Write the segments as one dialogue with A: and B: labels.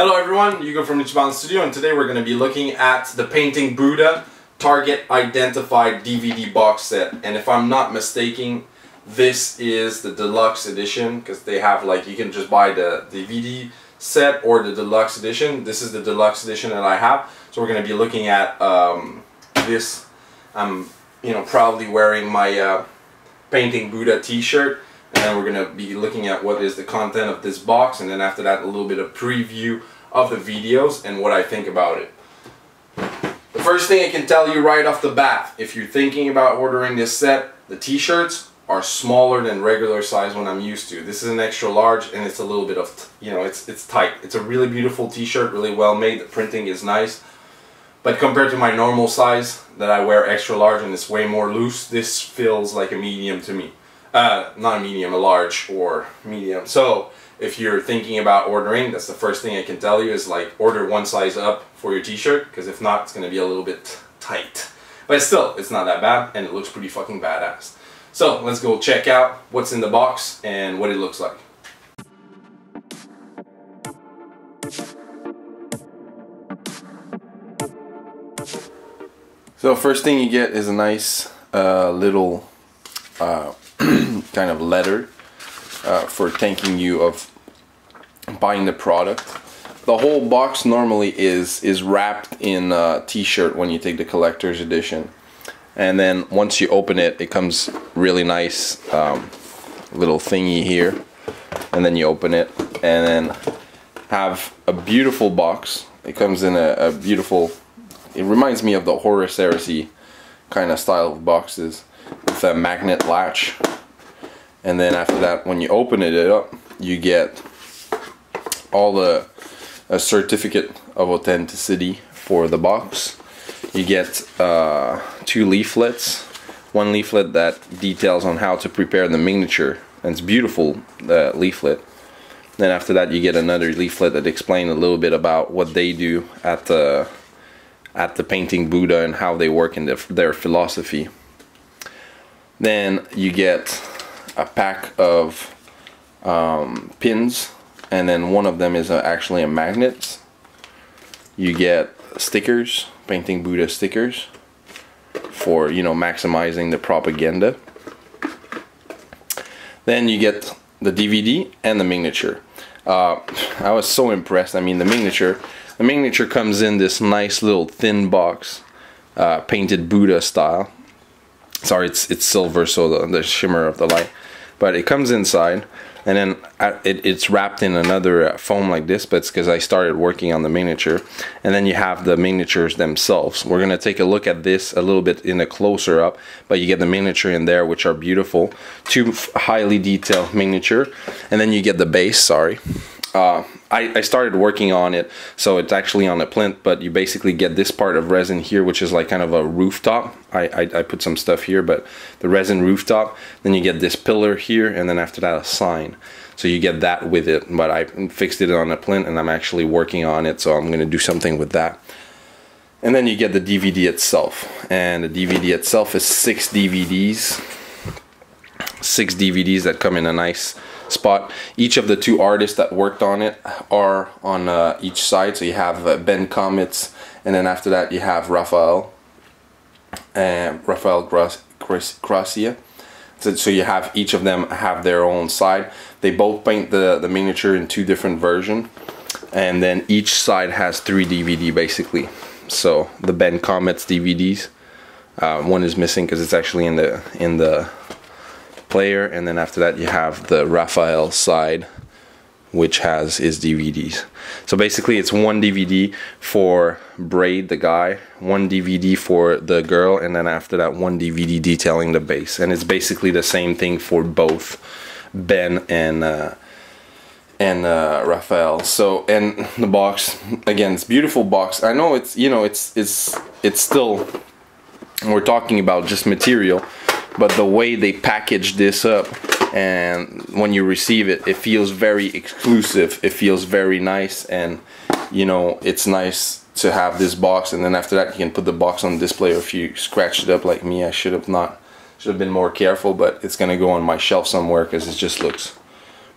A: Hello everyone, Hugo from Ichiban Studio, and today we're going to be looking at the Painting Buddha Target Identified DVD box set. And if I'm not mistaken, this is the deluxe edition, because they have, like, you can just buy the DVD set or the deluxe edition. This is the deluxe edition that I have. So we're going to be looking at this. I'm proudly wearing my Painting Buddha t-shirt. And then we're going to be looking at what is the content of this box, and then after that a little bit of preview of the videos and what I think about it. The first thing I can tell you right off the bat, if you're thinking about ordering this set, the t-shirts are smaller than regular size one I'm used to. This is an extra large, and it's a little bit of, it's tight. It's a really beautiful t-shirt, really well made. The printing is nice. But compared to my normal size that I wear extra large and it's way more loose, this feels like a medium to me. Not a medium, a large or medium. So if you're thinking about ordering, that's the first thing I can tell you is, like, order one size up for your t-shirt, because if not, it's going to be a little bit tight. But still, it's not that bad, and it looks pretty fucking badass. So let's go check out what's in the box and what it looks like. So first thing you get is a nice little kind of letter for thanking you of buying the product. The whole box normally is wrapped in a t-shirt when you take the collector's edition, and then once you open it, it comes really nice little thingy here, and then you open it and then have a beautiful box. It comes in a beautiful, it reminds me of the Horus Heresy kind of style of boxes with a magnet latch. And then after that, when you open it up, you get a certificate of authenticity for the box. You get 2 leaflets. One leaflet that details on how to prepare the miniature, and it's beautiful, the leaflet. Then after that, you get another leaflet that explains a little bit about what they do at the Painting Buddha and how they work in their philosophy. Then you get a pack of pins, and then one of them is actually a magnet. You get stickers, Painting Buddha stickers, for maximizing the propaganda. Then you get the DVD and the miniature. I was so impressed. I mean, the miniature comes in this nice little thin box, painted Buddha style. Sorry, it's silver, so the shimmer of the light. But it comes inside, and then it's wrapped in another foam like this, but it's because I started working on the miniature. And then you have the miniatures themselves. We're going to take a look at this a little bit in a closer up, but you get the miniature in there, which are beautiful. 2 highly detailed miniature, and then you get the base, sorry. I started working on it, so it's actually on a plinth, but you basically get this part of resin here, which is like kind of a rooftop. I put some stuff here, but the resin rooftop. Then you get this pillar here, and then after that a sign. So you get that with it, but I fixed it on a plinth, and I'm actually working on it, so I'm going to do something with that. And then you get the DVD itself, and the DVD itself is 6 DVDs. 6 DVDs that come in a nice spot. Each of the 2 artists that worked on it are on each side. So you have Ben Comets, and then after that you have Raphael Gracia. So you have each of them have their own side. They both paint the miniature in 2 different versions, and then each side has 3 DVD basically. So the Ben Comets DVDs, one is missing because it's actually in the player, and then after that you have the Raphael side, which has his DVDs. So basically it's 1 DVD for Braid, the guy, 1 DVD for the girl, and then after that 1 DVD detailing the base. And it's basically the same thing for both Ben and Raphael. So, and the box, again, it's a beautiful box. I know it's it's still, we're talking about just material, but the way they package this up, and when you receive it, it feels very exclusive. It feels very nice, and it's nice to have this box. And then after that, you can put the box on display. Or if you scratch it up like me, I should have been more careful, but it's gonna go on my shelf somewhere because it just looks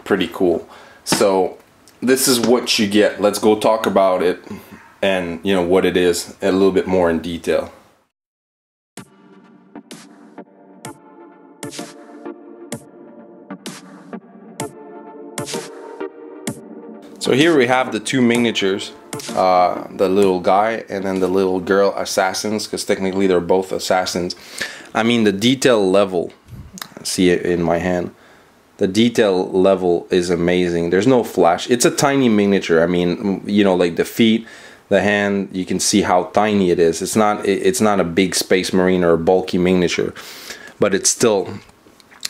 A: pretty cool. So this is what you get. Let's go talk about it and, you know, what it is a little bit more in detail. So here we have the two miniatures, the little guy and then the little girl assassins, because technically they're both assassins. I mean, the detail level, see it in my hand, the detail level is amazing. There's no flash. It's a tiny miniature. I mean, you know, like the feet, the hand, you can see how tiny it is. It's not a big Space Marine or a bulky miniature, but it's still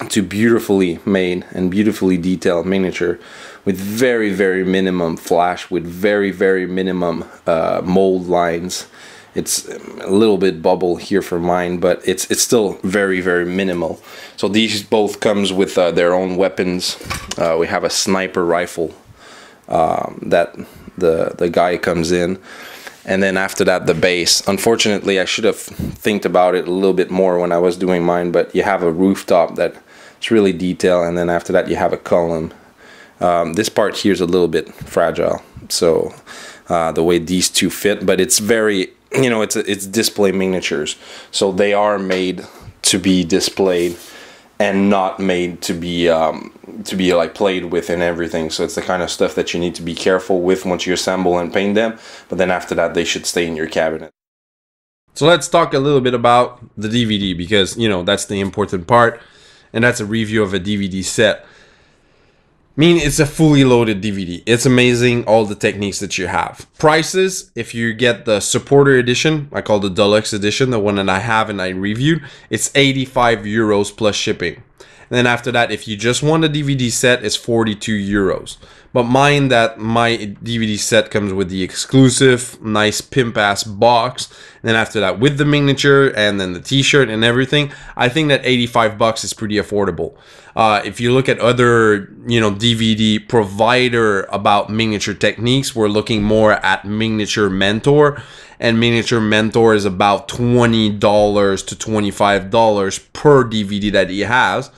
A: to beautifully made and beautifully detailed miniature with very, very minimum flash, with very, very minimum mold lines. It's a little bit bubble here for mine, but it's still very, very minimal. So these both comes with their own weapons. We have a sniper rifle that the guy comes in, and then after that the base. Unfortunately, I should have think about it a little bit more when I was doing mine, but you have a rooftop that it's really detailed, and then after that you have a column. This part here is a little bit fragile, so the way these two fit, but it's very, you know, it's display miniatures, so they are made to be displayed and not made to be like played with and everything. So it's the kind of stuff that you need to be careful with once you assemble and paint them, but then after that they should stay in your cabinet. So let's talk a little bit about the DVD, because, you know, that's the important part, and that's a review of a DVD set. I mean, it's a fully loaded DVD. It's amazing, all the techniques that you have. Prices, if you get the supporter edition, I call the deluxe edition, the one that I have and I reviewed, it's 85 euros plus shipping. And then after that, if you just want a DVD set, it's 42 euros. But mind that my DVD set comes with the exclusive, nice pimp-ass box. And then after that, with the miniature and then the t-shirt and everything, I think that 85 bucks is pretty affordable. If you look at other, you know, DVD provider about miniature techniques, we're looking more at Miniature Mentor. And Miniature Mentor is about $20 to $25 per DVD that he has,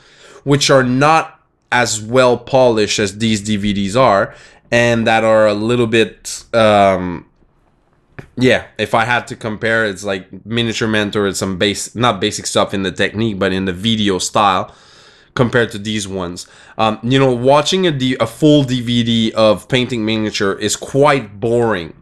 A: which are not as well polished as these DVDs are, and that are a little bit, yeah, if I had to compare, it's like Miniature Mentor is some not basic stuff in the technique, but in the video style, compared to these ones. You know, watching a full DVD of painting miniature is quite boring,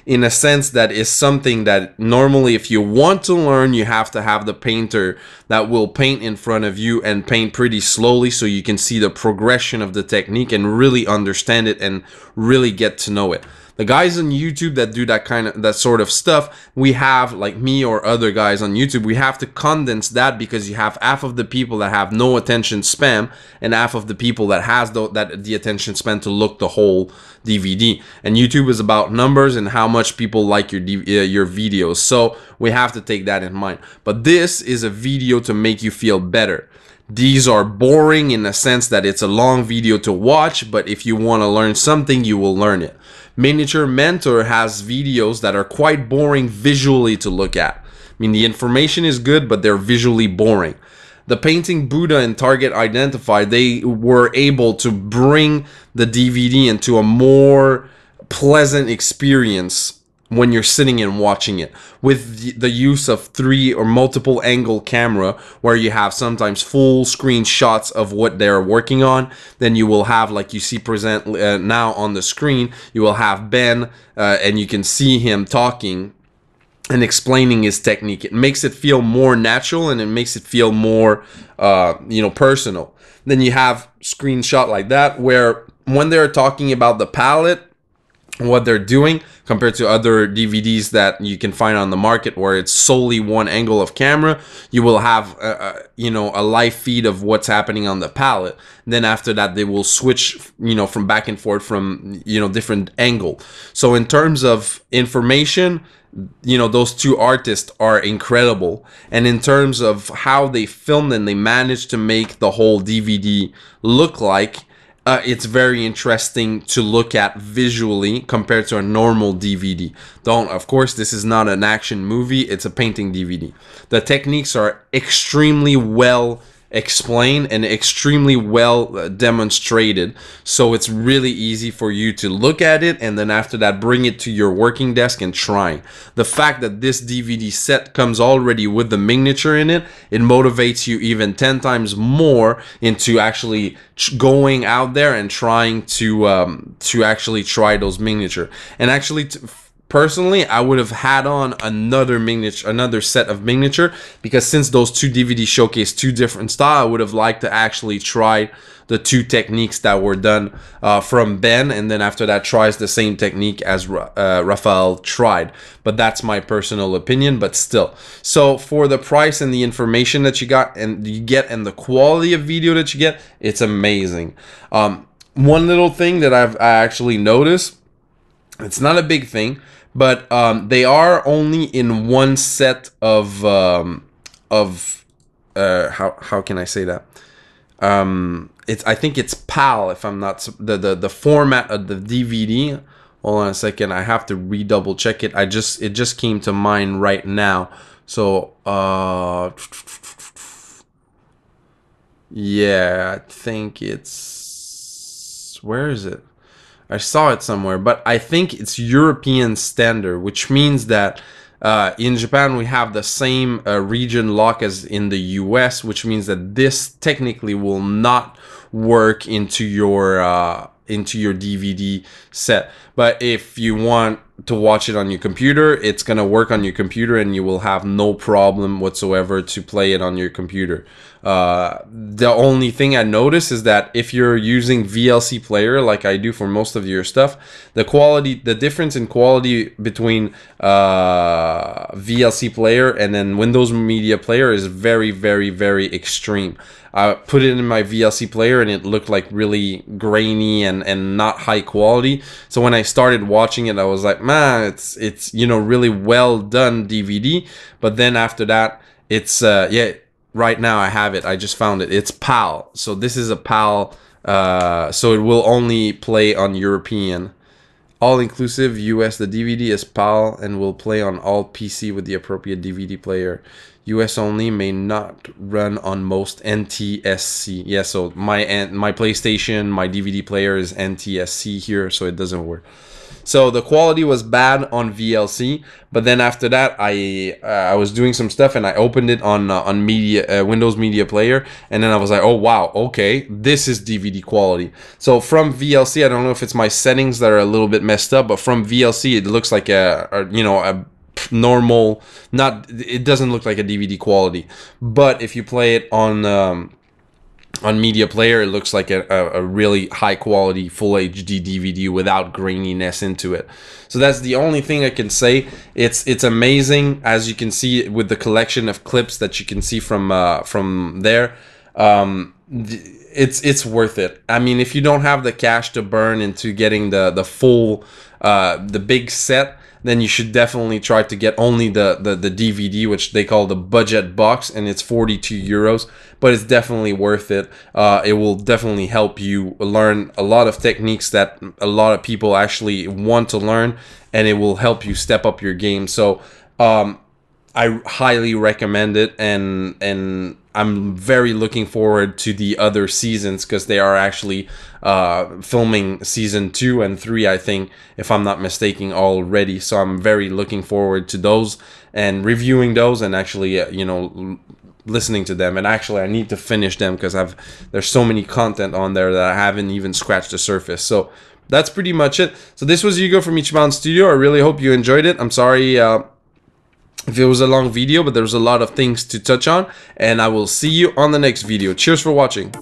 A: in a sense that is something that normally, if you want to learn, you have to have the painter that will paint in front of you and paint pretty slowly, so you can see the progression of the technique and really understand it and really get to know it. The guys on YouTube that do that sort of stuff, we have, like me or other guys on YouTube, we have to condense that, because you have half of the people that have no attention span and half of the people that has the attention span to look the whole DVD. And YouTube is about numbers and how much people like your videos, so we have to take that in mind. But this is a video to make you feel better. These are boring in the sense that it's a long video to watch, but if you want to learn something, you will learn it. Miniature Mentor has videos that are quite boring visually to look at. I mean, the information is good, but they're visually boring. The Painting Buddha and Target Identify, they were able to bring the DVD into a more pleasant experience when you're sitting and watching it, with the use of 3 or multiple angle camera, where you have sometimes full screen shots of what they're working on. Then you will have, like you see present now on the screen, you will have Ben and you can see him talking and explaining his technique. It makes it feel more natural, and it makes it feel more you know, personal. Then you have screenshot like that, where when they're talking about the palette, what they're doing, compared to other DVDs that you can find on the market where it's solely one angle of camera, you will have you know, a live feed of what's happening on the palette. Then after that, they will switch, you know, from back and forth from, you know, different angle. So in terms of information, you know, those two artists are incredible. And in terms of how they filmed and they managed to make the whole DVD look like, it's very interesting to look at visually compared to a normal DVD. Of course, this is not an action movie, it's a painting DVD. The techniques are extremely well
B: explained and extremely well demonstrated, so it's really easy for you to look at it and then after that bring it to your working desk and try. The fact that this DVD set comes already with the miniature in it, it motivates you even 10 times more into actually going out there and trying to actually try those miniature. And actually personally, I would have had on another set of miniature, because since those two DVDs showcase two different styles, I would have liked to actually try the two techniques that were done from Ben, and then after that tries the same technique as Raphael tried. But that's my personal opinion, but still. So for the price and the information that you get and the quality of video that you get, it's amazing. One little thing that I actually noticed, it's not a big thing, but they are only in one set of how can I say that? I think it's PAL, if I'm not the format of the DVD. Hold on a second, I have to redouble check it. It just came to mind right now. So yeah, I think it's, where is it? I saw it somewhere, but I think it's European standard, which means that in Japan we have the same region lock as in the US, which means that this technically will not work into your DVD set. But if you want to watch it on your computer, it's gonna work on your computer and you will have no problem whatsoever to play it on your computer. The only thing I notice is that if you're using VLC player like I do for most of your stuff, the difference in quality between VLC player and then Windows Media Player is very, very, very extreme. I put it in my VLC player and it looked like really grainy and not high quality. So when I started watching it, I was like, man, it's you know, really well done DVD. But then after that, it's yeah, right now I have it. I just found it. It's PAL. So this is a PAL. So it will only play on European. All-inclusive US, the DVD is PAL and will play on all PC with the appropriate DVD player. US only, may not run on most NTSC. Yeah, so my PlayStation, my DVD player is NTSC here, so it doesn't work. So the quality was bad on VLC, but then after that, I was doing some stuff and I opened it on Windows Media Player, and then I was like, oh wow, okay, this is DVD quality. So from VLC, I don't know if it's my settings that are a little bit messed up, but from VLC, it looks like a normal, it doesn't look like a DVD quality. But if you play it on Media Player, it looks like a really high quality full HD DVD without graininess into it. So that's the only thing I can say. It's amazing, as you can see with the collection of clips that you can see from there. It's worth it. I mean, if you don't have the cash to burn into getting the full the big set, then you should definitely try to get only the DVD, which they call the budget box, and it's 42 euros, but it's definitely worth it. It will definitely help you learn a lot of techniques that a lot of people actually want to learn, and it will help you step up your game. So I highly recommend it, and I'm very looking forward to the other seasons, because they are actually filming season 2 and 3, I think, if I'm not mistaken, already. So I'm very looking forward to those and reviewing those, and actually listening to them. And actually I need to finish them, because there's so many content on there that I haven't even scratched the surface. So that's pretty much it. So this was Hugo from Ichiban Studio. I really hope you enjoyed it. I'm sorry if it was a long video, but there was a lot of things to touch on, and I will see you on the next video. Cheers for watching.